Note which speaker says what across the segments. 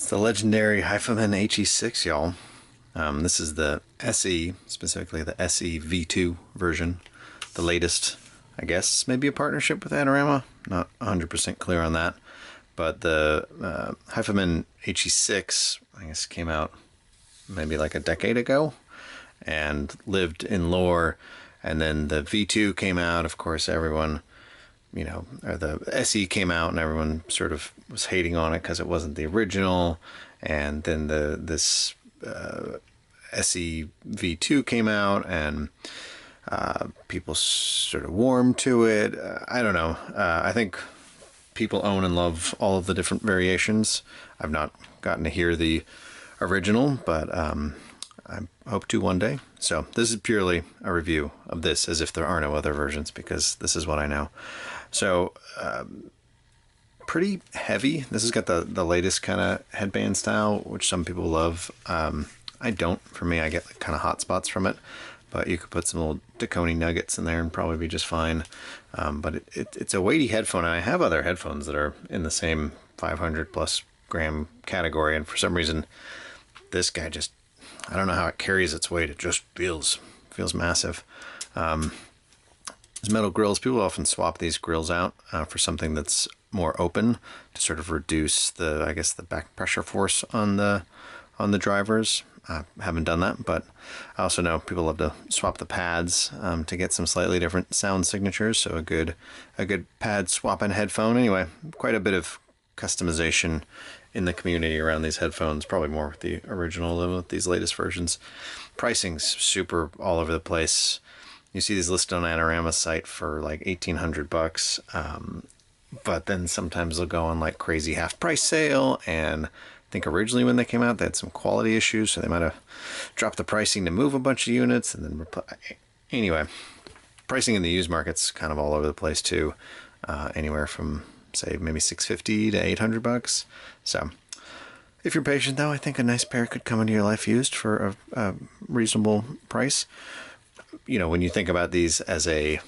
Speaker 1: It's the legendary Hifiman HE6, y'all. This is the SE, specifically the SE V2 version. The latest, I guess, maybe a partnership with Adorama. Not 100% clear on that. But the Hifiman HE6, I guess, came out maybe like a decade ago and lived in lore. And then the V2 came out. Of course, everyone, or the SE came out and everyone sort of was hating on it because it wasn't the original. And then this SE V2 came out and people sort of warmed to it. I don't know. I think people own and love all of the different variations. I've not gotten to hear the original, but I hope to one day. So this is purely a review of this, as if there are no other versions, because this is what I know. So pretty heavy. This has got the latest kind of headband style, which some people love. I don't. For me, I get like kind of hot spots from it, but you could put some little Dakoni nuggets in there and probably be just fine. But it's a weighty headphone, and I have other headphones that are in the same 500 plus gram category, and for some reason this guy just, I don't know how it carries its weight. It just feels massive. These metal grills, people often swap these grills out for something that's more open to sort of reduce the, I guess, the back pressure force on the drivers. I haven't done that, but I also know people love to swap the pads to get some slightly different sound signatures. So a good pad swap and headphone. Anyway, quite a bit of customization in the community around these headphones, probably more with the original than with these latest versions. Pricing's super all over the place. You see these listed on Adorama's site for like $1,800, but then sometimes they'll go on like crazy half price sale. And I think originally when they came out, they had some quality issues, so they might have dropped the pricing to move a bunch of units and then anyway, pricing in the used market's kind of all over the place too, anywhere from say maybe $650 to $800. So if you're patient though, I think a nice pair could come into your life used for a reasonable price. When you think about these as a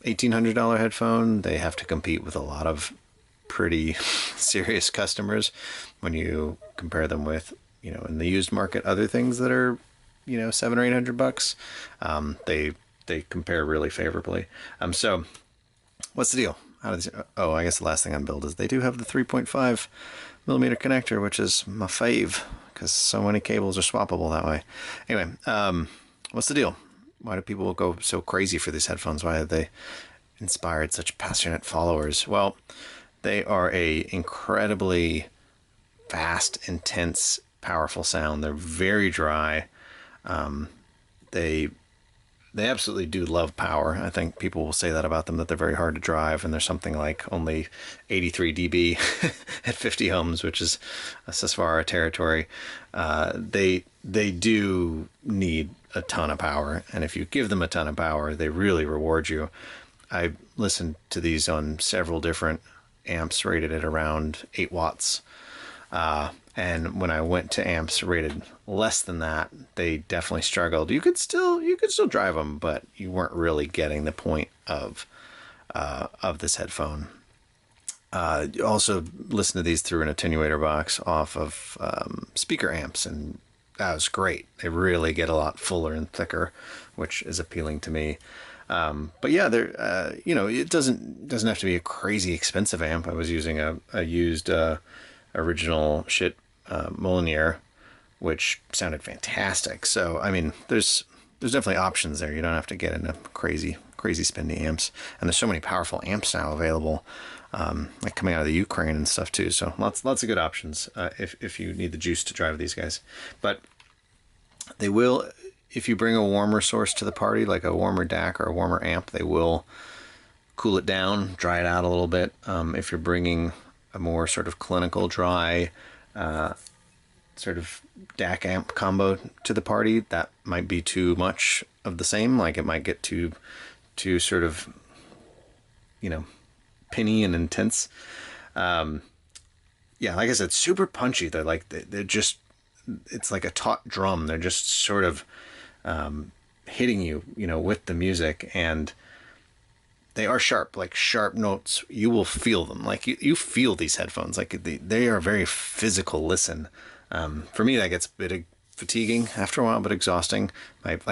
Speaker 1: $1,800 headphone, they have to compete with a lot of pretty serious customers. When you compare them with, in the used market, other things that are, $700 or $800, they compare really favorably. So what's the deal? I guess the last thing on build is they do have the 3.5 millimeter connector, which is my fave because so many cables are swappable that way. Anyway, what's the deal? Why do people go so crazy for these headphones? Why have they inspired such passionate followers? Well, they are a incredibly fast, intense, powerful sound. They're very dry. They absolutely do love power. I think people will say that about them, that they're very hard to drive, and there's something like only 83 dB at 50 ohms, which is a Susvara territory. They do need a ton of power, and if you give them a ton of power, they really reward you. I listened to these on several different amps rated at around 8 watts. And when I went to amps rated less than that, they definitely struggled. You could still drive them, but you weren't really getting the point of this headphone. You also listen to these through an attenuator box off of speaker amps, and that was great. They really get a lot fuller and thicker, which is appealing to me. But yeah, they're it doesn't have to be a crazy expensive amp. I was using a used original shit Molyneux, which sounded fantastic. So I mean, there's definitely options there. You don't have to get into crazy spendy amps, and there's so many powerful amps now available, like coming out of the Ukraine and stuff too. So lots of good options if you need the juice to drive these guys. But they will, if you bring a warmer source to the party, like a warmer DAC or a warmer amp, they will cool it down, dry it out a little bit. If you're bringing a more sort of clinical dry sort of DAC amp combo to the party, that might be too much of the same. Like it might get too sort of pinny and intense. Yeah, like I said, super punchy. They're just, it's like a taut drum. They're just sort of hitting you with the music, and they are sharp, like sharp notes. You will feel them. Like you feel these headphones. Like they are a very physical listen. For me, that gets a bit fatiguing after a while, but exhausting. Like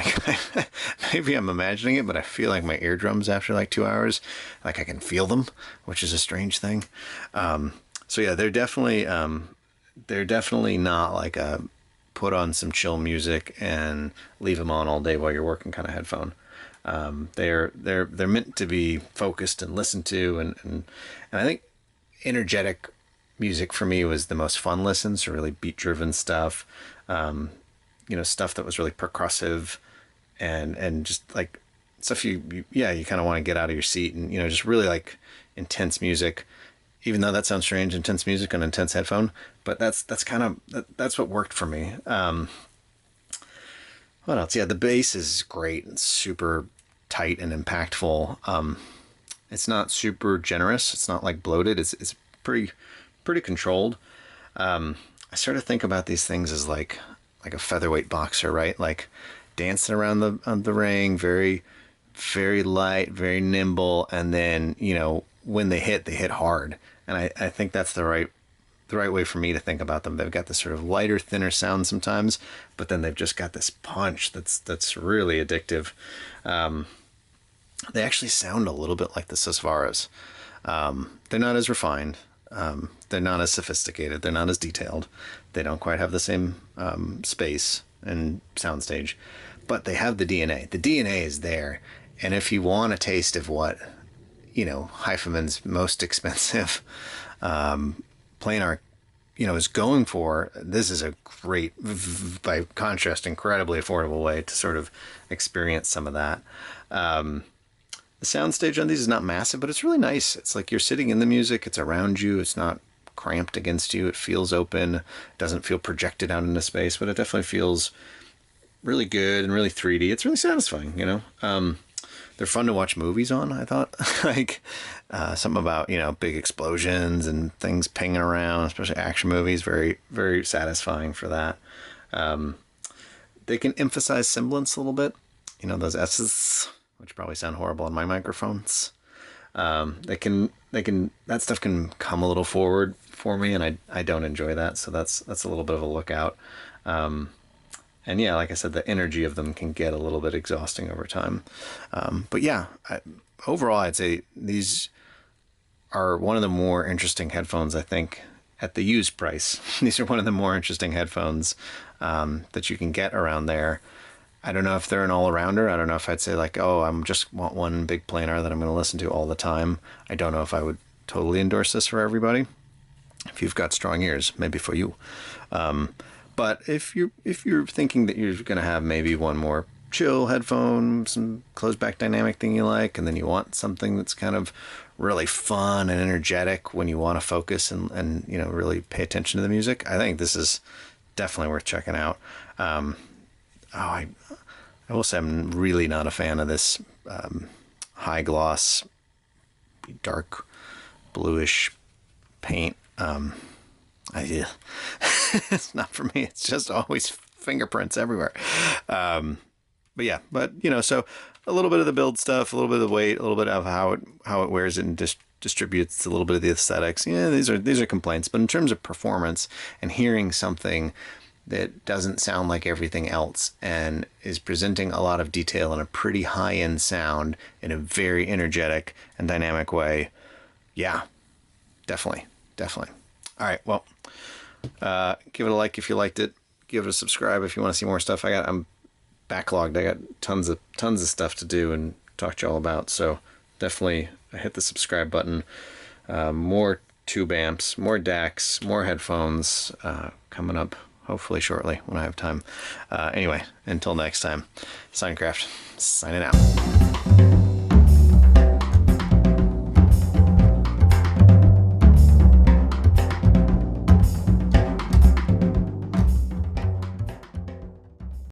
Speaker 1: maybe I'm imagining it, but I feel like my eardrums after like 2 hours, like I can feel them, which is a strange thing. So yeah, they're definitely not like a put on some chill music and leave them on all day while you're working kind of headphone. They're meant to be focused and listened to, and I think energetic music for me was the most fun listens. So really beat driven stuff, stuff that was really percussive, and just like stuff you kind of want to get out of your seat, and just really like intense music. Even though that sounds strange, intense music on intense headphone, but that's that's what worked for me. What else? Yeah, the bass is great and super tight and impactful. It's not super generous. It's not like bloated. It's pretty controlled. I sort of think about these things as like a featherweight boxer, right? Like dancing around the ring, very very light, very nimble, and then when they hit hard. And I think that's the right way for me to think about them. They've got this sort of lighter, thinner sound sometimes, but then they've just got this punch that's really addictive. They actually sound a little bit like the Susvaras. They're not as refined. They're not as sophisticated. They're not as detailed. They don't quite have the same space and soundstage, but they have the DNA. The DNA is there. And if you want a taste of what Hifiman's most expensive planar, is going for, this is a great, by contrast, incredibly affordable way to sort of experience some of that. The soundstage on these is not massive, but it's really nice. It's like you're sitting in the music. It's around you. It's not cramped against you. It feels open. It doesn't feel projected out into space, but it definitely feels really good and really 3D. It's really satisfying, They're fun to watch movies on, I thought. Like something about, big explosions and things pinging around, especially action movies, very, very satisfying for that. They can emphasize semblance a little bit. Those S's, which probably sound horrible on my microphones. That stuff can come a little forward for me, and I don't enjoy that. So that's a little bit of a lookout. And yeah, like I said, the energy of them can get a little bit exhausting over time. But yeah, overall, I'd say these are one of the more interesting headphones, I think, at the used price. These are one of the more interesting headphones that you can get around there. I don't know if they're an all-arounder. I don't know if I'd say like, oh, I just want one big planar that I'm going to listen to all the time. I don't know if I would totally endorse this for everybody. If you've got strong ears, maybe for you. But if you're thinking that you're going to have maybe one more chill headphone, some closed back dynamic thing you like, and then you want something that's kind of really fun and energetic when you want to focus and really pay attention to the music, I think this is definitely worth checking out. I will say I'm really not a fan of this high gloss, dark bluish paint. It's not for me. It's just always fingerprints everywhere. But so a little bit of the build stuff, a little bit of the weight, a little bit of how it wears it and distributes, a little bit of the aesthetics. Yeah, these are complaints. But in terms of performance and hearing something that doesn't sound like everything else and is presenting a lot of detail in a pretty high-end sound in a very energetic and dynamic way, yeah, definitely. All right, well, give it a like if you liked it. Give it a subscribe if you want to see more stuff. I'm backlogged. I got tons of stuff to do and talk to you all about. So definitely hit the subscribe button. More tube amps, more DACs, more headphones coming up hopefully shortly when I have time. Anyway, until next time, Signcraft signing out.